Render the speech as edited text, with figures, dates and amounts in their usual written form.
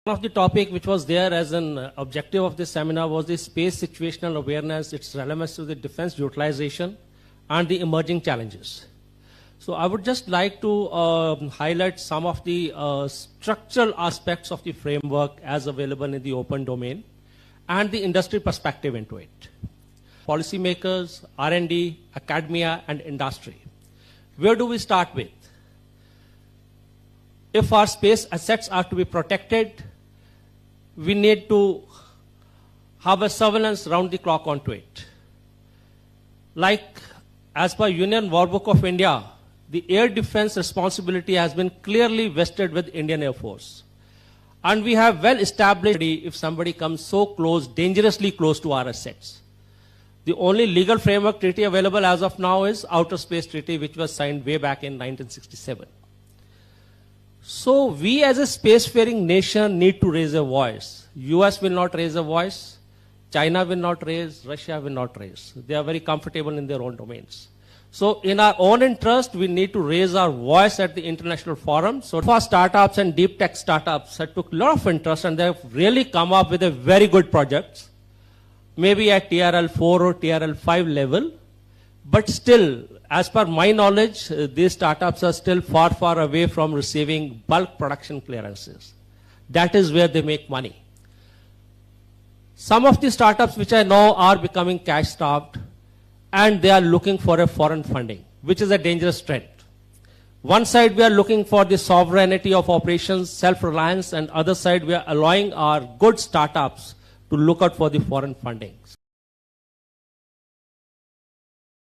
One of the topic which was there as an objective of this seminar was the space situational awareness, its relevance to the defense utilization and the emerging challenges. So I would just like to highlight some of the structural aspects of the framework as available in the open domain and the industry perspective into it. Policymakers, R&D, academia and industry. Where do we start with? If our space assets are to be protected, we need to have a surveillance round the clock onto it. Like as per Union War Book of India, the air defense responsibility has been clearly vested with Indian Air Force. And we have well established if somebody comes so close, dangerously close to our assets. The only legal framework treaty available as of now is Outer Space Treaty, which was signed way back in 1967. So we as a spacefaring nation need to raise a voice. US will not raise a voice. China will not raise. Russia will not raise. They are very comfortable in their own domains. So in our own interest, we need to raise our voice at the international forum. So for startups and deep tech startups that took a lot of interest and they have really come up with a very good projects, maybe at TRL 4 or TRL 5 level, but still, as per my knowledge, these startups are still far, far away from receiving bulk production clearances. That is where they make money. Some of the startups which I know are becoming cash starved and they are looking for a foreign funding, which is a dangerous trend. One side we are looking for the sovereignty of operations, self-reliance, and other side we are allowing our good startups to look out for the foreign funding.